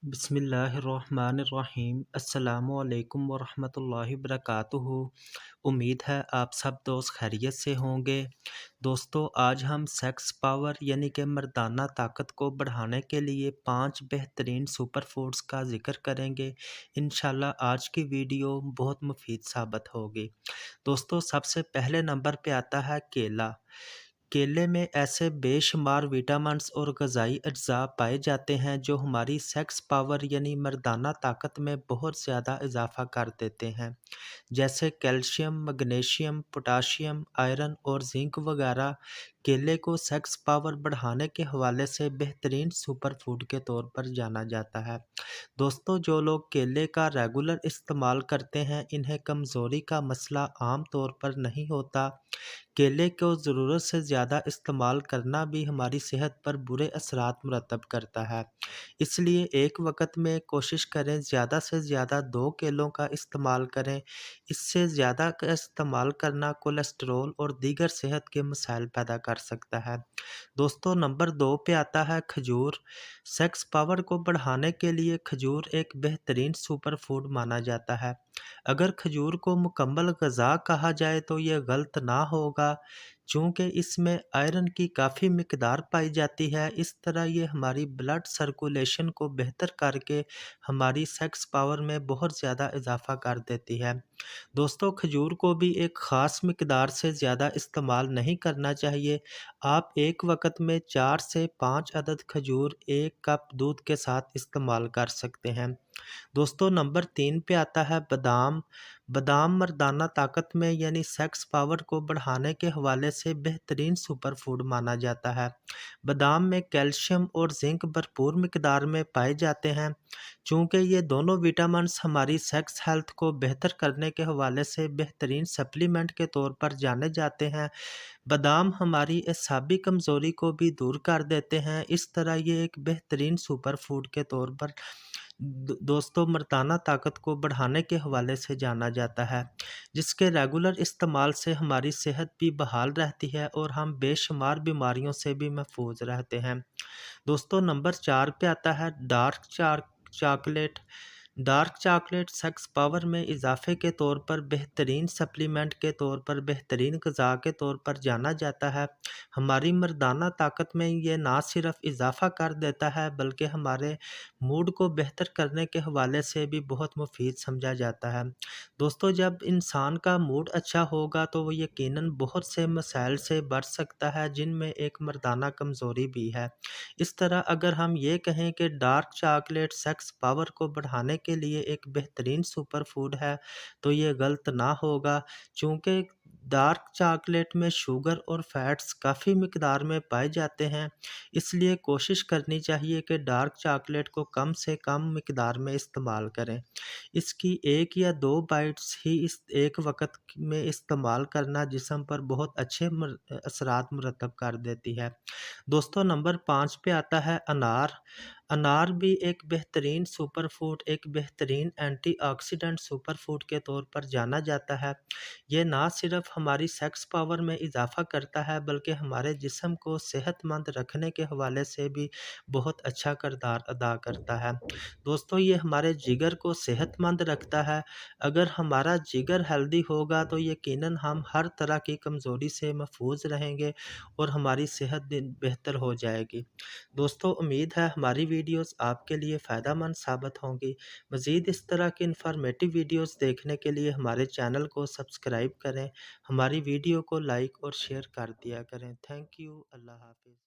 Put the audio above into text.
बिस्मिल्लाहिर्रहमानिर्रहीम अस्सलामुअलैकुम वरहमतुल्लाहि वबरकातुहू। उम्मीद है आप सब दोस्त खैरियत से होंगे। दोस्तों, आज हम सेक्स पावर यानी कि मर्दाना ताकत को बढ़ाने के लिए 5 बेहतरीन सुपर फूड्स का ज़िक्र करेंगे। इंशाल्लाह आज की वीडियो बहुत मुफीद साबित होगी। दोस्तों, सबसे पहले नंबर पे आता है केला। केले में ऐसे बेशुमार विटामिन्स और ग़िज़ाई अज्जा पाए जाते हैं जो हमारी सेक्स पावर यानी मर्दाना ताकत में बहुत ज़्यादा इजाफ़ा कर देते हैं। जैसे कैल्शियम, मैग्नीशियम, पोटाशियम, आयरन और जिंक वगैरह। केले को सेक्स पावर बढ़ाने के हवाले से बेहतरीन सुपर फूड के तौर पर जाना जाता है। दोस्तों, जो लोग केले का रेगुलर इस्तेमाल करते हैं, इन्हें कमज़ोरी का मसला आम तौर पर नहीं होता। केले को ज़रूरत से ज़्यादा इस्तेमाल करना भी हमारी सेहत पर बुरे असरात मुरतब करता है। इसलिए एक वक़्त में कोशिश करें ज़्यादा से ज़्यादा 2 केलों का इस्तेमाल करें। इससे ज़्यादा का इस्तेमाल करना कोलेस्टेरोल और दीगर सेहत के मसाइल पैदा कर सकता है। दोस्तों, नंबर 2 पे आता है खजूर। सेक्स पावर को बढ़ाने के लिए खजूर एक बेहतरीन सुपर फूड माना जाता है। अगर खजूर को मुकम्मल ग़िज़ा कहा जाए तो यह गलत ना होगा, चूँकि इसमें आयरन की काफ़ी मिकदार पाई जाती है। इस तरह ये हमारी ब्लड सर्कुलेशन को बेहतर करके हमारी सेक्स पावर में बहुत ज़्यादा इजाफ़ा कर देती है। दोस्तों, खजूर को भी एक ख़ास मिकदार से ज़्यादा इस्तेमाल नहीं करना चाहिए। आप एक वक़्त में 4 से 5 अदद खजूर 1 कप दूध के साथ इस्तेमाल कर सकते हैं। दोस्तों, नंबर 3 पे आता है बादाम। बादाम मर्दाना ताकत में यानी सेक्स पावर को बढ़ाने के हवाले से बेहतरीन सुपर फूड माना जाता है। बादाम में कैल्शियम और जिंक भरपूर मिकदार में पाए जाते हैं। चूँकि ये दोनों विटामिन्स हमारी सेक्स हेल्थ को बेहतर करने के हवाले से बेहतरीन सप्लीमेंट के तौर पर जाने जाते हैं। बादाम हमारी एसाबी कमज़ोरी को भी दूर कर देते हैं। इस तरह ये एक बेहतरीन सुपर फूड के तौर पर दोस्तों मर्दाना ताकत को बढ़ाने के हवाले से जाना जाता है, जिसके रेगुलर इस्तेमाल से हमारी सेहत भी बहाल रहती है और हम बेशुमार बीमारियों से भी महफूज रहते हैं। दोस्तों, नंबर 4 पे आता है chocolate. Dark chocolate sex power में इजाफे के तौर पर बेहतरीन सप्लीमेंट के तौर पर बेहतरीन ग़िज़ा के तौर पर जाना जाता है। हमारी मर्दाना ताकत में ये ना सिर्फ इजाफ़ा कर देता है बल्कि हमारे मूड को बेहतर करने के हवाले से भी बहुत मुफीद समझा जाता है। दोस्तों, जब इंसान का मूड अच्छा होगा तो वो यकीनन बहुत से मसाइल से बच सकता है, जिनमें एक मर्दाना कमज़ोरी भी है। इस तरह अगर हम ये कहें कि डार्क चॉकलेट सेक्स पावर को बढ़ाने के लिए एक बेहतरीन सुपर फूड है, तो ये गलत ना होगा, चूँकि डार्क चॉकलेट में शुगर और फैट्स काफ़ी मिकदार में पाए जाते हैं। इसलिए कोशिश करनी चाहिए कि डार्क चॉकलेट को कम से कम मिकदार में इस्तेमाल करें। इसकी 1 या 2 बाइट्स ही इस एक वक़्त में इस्तेमाल करना जिस्म पर बहुत अच्छे असरात मुरतब कर देती है। दोस्तों, नंबर 5 पे आता है अनार। अनार भी एक बेहतरीन सुपर फूड, एक बेहतरीन एंटीऑक्सीडेंट सुपर फूड के तौर पर जाना जाता है। ये ना सिर्फ हमारी सेक्स पावर में इजाफ़ा करता है बल्कि हमारे जिस्म को सेहतमंद रखने के हवाले से भी बहुत अच्छा किरदार अदा करता है। दोस्तों, ये हमारे जिगर को सेहतमंद रखता है। अगर हमारा जिगर हेल्दी होगा तो यकीनन हम हर तरह की कमज़ोरी से महफूज रहेंगे और हमारी सेहत दिन बेहतर हो जाएगी। दोस्तों, उम्मीद है हमारी वीडियोस आपके लिए फ़ायदेमंद साबित होंगी। मज़ीद इस तरह की इन्फॉर्मेटिव वीडियोस देखने के लिए हमारे चैनल को सब्सक्राइब करें, हमारी वीडियो को लाइक और शेयर कर दिया करें। Thank you. अल्लाह हाफ़िज़।